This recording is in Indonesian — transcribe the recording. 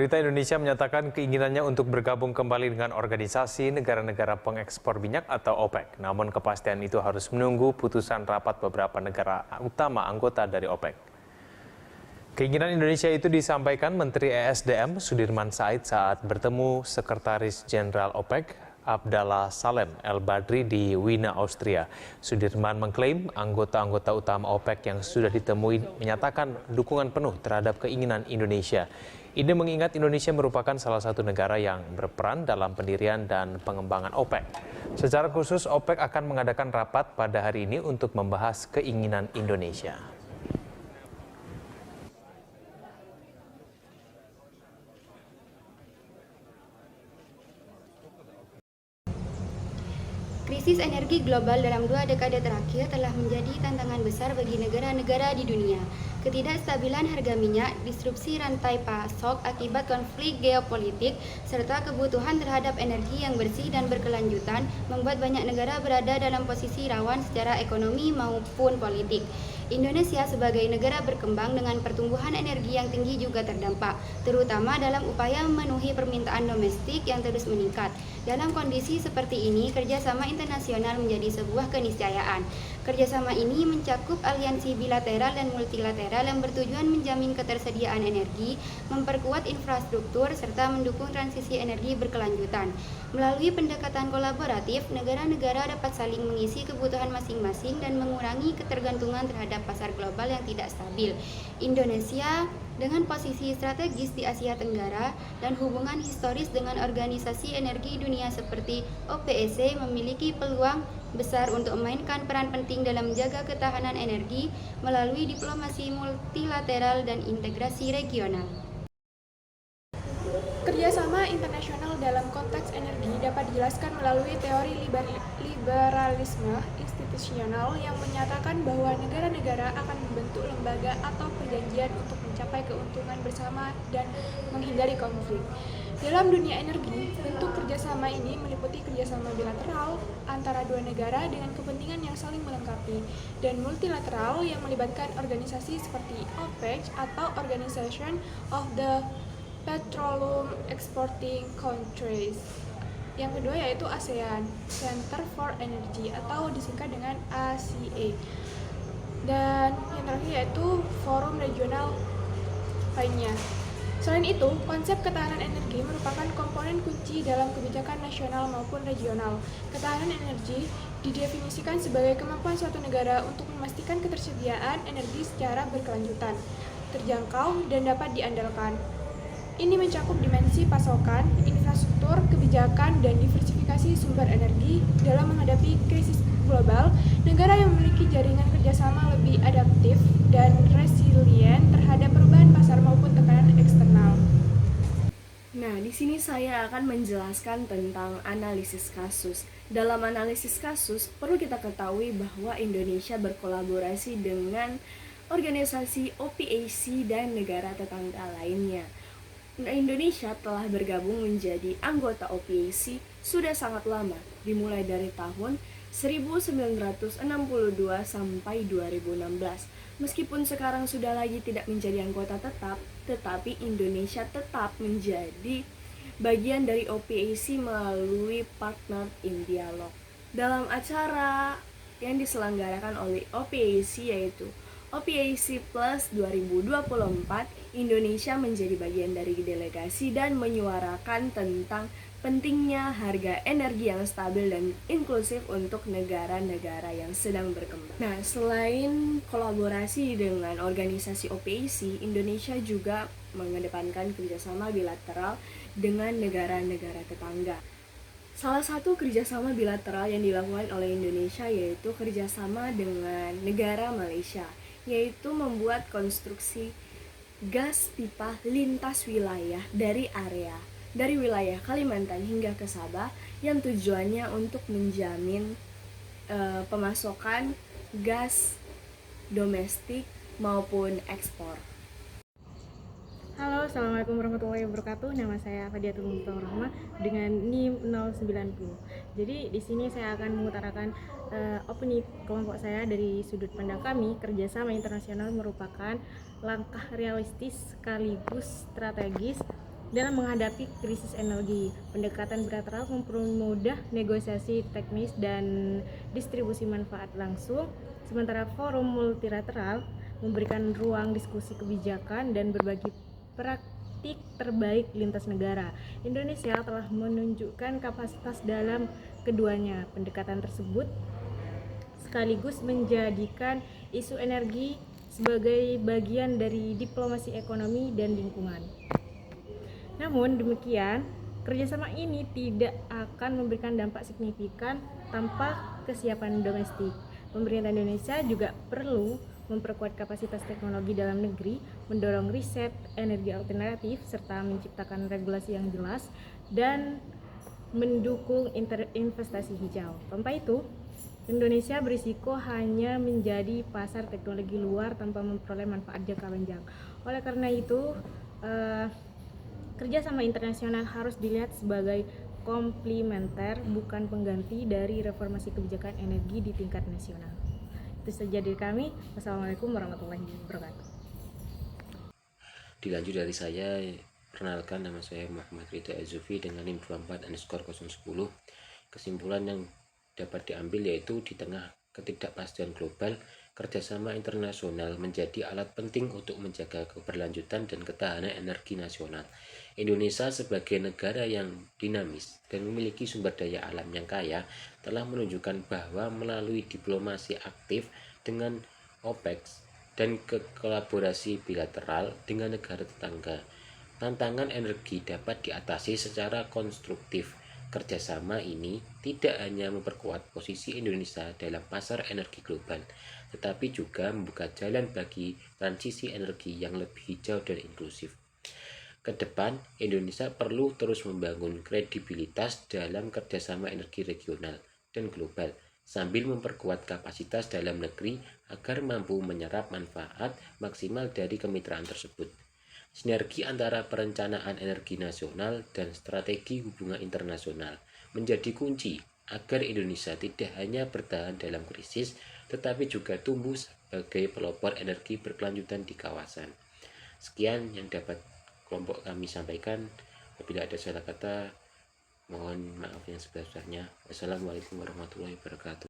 Pemerintah Indonesia menyatakan keinginannya untuk bergabung kembali dengan organisasi negara-negara pengekspor minyak atau OPEC. Namun kepastian itu harus menunggu putusan rapat beberapa negara utama anggota dari OPEC. Keinginan Indonesia itu disampaikan Menteri ESDM Sudirman Said saat bertemu Sekretaris Jenderal OPEC Abdallah Salem El-Badri di Wina, Austria. Sudirman mengklaim anggota-anggota utama OPEC yang sudah ditemui menyatakan dukungan penuh terhadap keinginan Indonesia. Ini mengingat Indonesia merupakan salah satu negara yang berperan dalam pendirian dan pengembangan OPEC. Secara khusus, OPEC akan mengadakan rapat pada hari ini untuk membahas keinginan Indonesia. Krisis energi global dalam 2 dekade terakhir telah menjadi tantangan besar bagi negara-negara di dunia. Ketidakstabilan harga minyak, disrupsi rantai pasok akibat konflik geopolitik, serta kebutuhan terhadap energi yang bersih dan berkelanjutan membuat banyak negara berada dalam posisi rawan secara ekonomi maupun politik. Indonesia sebagai negara berkembang dengan pertumbuhan energi yang tinggi juga terdampak, terutama dalam upaya memenuhi permintaan domestik yang terus meningkat. Dalam kondisi seperti ini, kerjasama internasional menjadi sebuah keniscayaan. Kerjasama ini mencakup aliansi bilateral dan multilateral yang bertujuan menjamin ketersediaan energi, memperkuat infrastruktur, serta mendukung transisi energi berkelanjutan. Melalui pendekatan kolaboratif, negara-negara dapat saling mengisi kebutuhan masing-masing dan mengurangi ketergantungan terhadap pasar global yang tidak stabil. Indonesia dengan posisi strategis di Asia Tenggara dan hubungan historis dengan organisasi energi dunia seperti OPEC memiliki peluang besar untuk memainkan peran penting dalam menjaga ketahanan energi melalui diplomasi multilateral dan integrasi regional. Kerjasama internasional dalam konteks energi dapat dijelaskan melalui teori liberalisme institusional yang menyatakan bahwa negara-negara akan membentuk lembaga atau perjanjian untuk mencapai keuntungan bersama dan menghindari konflik. Dalam dunia energi, bentuk kerjasama ini meliputi kerjasama bilateral antara dua negara dengan kepentingan yang saling melengkapi, dan multilateral yang melibatkan organisasi seperti OPEC atau Organization of the Petroleum Exporting Countries. Yang kedua yaitu ASEAN, Center for Energy atau disingkat dengan ACE. Dan yang terakhir yaitu forum regional lainnya. Selain itu, konsep ketahanan energi merupakan komponen kunci dalam kebijakan nasional maupun regional. Ketahanan energi didefinisikan sebagai kemampuan suatu negara untuk memastikan ketersediaan energi secara berkelanjutan, terjangkau, dan dapat diandalkan. Ini mencakup dimensi pasokan, infrastruktur, kebijakan, dan diversifikasi sumber energi. Dalam menghadapi krisis global, negara yang memiliki jaringan kerjasama lebih adaptif dan resilient terhadap perubahan pasar maupun tekanan eksternal. Nah, di sini saya akan menjelaskan tentang analisis kasus. Dalam analisis kasus, perlu kita ketahui bahwa Indonesia berkolaborasi dengan organisasi OPEC dan negara tetangga lainnya. Indonesia telah bergabung menjadi anggota OPEC sudah sangat lama, dimulai dari tahun 1962 sampai 2016. Meskipun sekarang sudah lagi tidak menjadi anggota tetap, tetapi Indonesia tetap menjadi bagian dari OPEC melalui Partner in Dialogue. Dalam acara yang diselenggarakan oleh OPEC yaitu OPEC Plus 2024, Indonesia menjadi bagian dari delegasi dan menyuarakan tentang pentingnya harga energi yang stabil dan inklusif untuk negara-negara yang sedang berkembang. Nah, selain kolaborasi dengan organisasi OPEC, Indonesia juga mengedepankan kerjasama bilateral dengan negara-negara tetangga. Salah satu kerjasama bilateral yang dilakukan oleh Indonesia yaitu kerjasama dengan negara Malaysia, yaitu membuat konstruksi gas pipa lintas wilayah dari wilayah Kalimantan hingga ke Sabah yang tujuannya untuk menjamin pemasokan gas domestik maupun ekspor. Halo, Assalamualaikum warahmatullahi wabarakatuh. Nama saya Fadiatul Muftahar Rahmah dengan NIM 090. Jadi di sini saya akan mengutarakan opini kelompok saya dari sudut pandang kami. Kerjasama internasional merupakan langkah realistis sekaligus strategis dalam menghadapi krisis energi. Pendekatan bilateral mempermudah negosiasi teknis dan distribusi manfaat langsung, sementara forum multilateral memberikan ruang diskusi kebijakan dan berbagi praktik terbaik lintas negara. Indonesia telah menunjukkan kapasitas dalam keduanya. Pendekatan tersebut sekaligus menjadikan isu energi sebagai bagian dari diplomasi ekonomi dan lingkungan. Namun demikian, kerjasama ini tidak akan memberikan dampak signifikan tanpa kesiapan domestik. Pemerintah Indonesia juga perlu memperkuat kapasitas teknologi dalam negeri, mendorong riset energi alternatif, serta menciptakan regulasi yang jelas dan mendukung investasi hijau. Tanpa itu, Indonesia berisiko hanya menjadi pasar teknologi luar tanpa memperoleh manfaat jangka panjang. Oleh karena itu, kerjasama internasional harus dilihat sebagai komplementer, bukan pengganti dari reformasi kebijakan energi di tingkat nasional. Itu saja dari kami. Wassalamualaikum warahmatullahi wabarakatuh. Dilanjut dari saya, perkenalkan, nama saya Muhammad Ridha Azufi dengan NIM 24_010. Kesimpulan yang dapat diambil yaitu di tengah ketidakpastian global, kerjasama internasional menjadi alat penting untuk menjaga keberlanjutan dan ketahanan energi nasional. Indonesia sebagai negara yang dinamis dan memiliki sumber daya alam yang kaya telah menunjukkan bahwa melalui diplomasi aktif dengan OPEC dan kolaborasi bilateral dengan negara tetangga, tantangan energi dapat diatasi secara konstruktif. Kerjasama ini tidak hanya memperkuat posisi Indonesia dalam pasar energi global, tetapi juga membuka jalan bagi transisi energi yang lebih hijau dan inklusif. Kedepan, Indonesia perlu terus membangun kredibilitas dalam kerjasama energi regional dan global, sambil memperkuat kapasitas dalam negeri agar mampu menyerap manfaat maksimal dari kemitraan tersebut. Sinergi antara perencanaan energi nasional dan strategi hubungan internasional menjadi kunci agar Indonesia tidak hanya bertahan dalam krisis, tetapi juga tumbuh sebagai pelopor energi berkelanjutan di kawasan. Sekian yang dapat kelompok kami sampaikan. Apabila ada salah kata, mohon maaf yang sebesar-besarnya. Wassalamualaikum warahmatullahi wabarakatuh.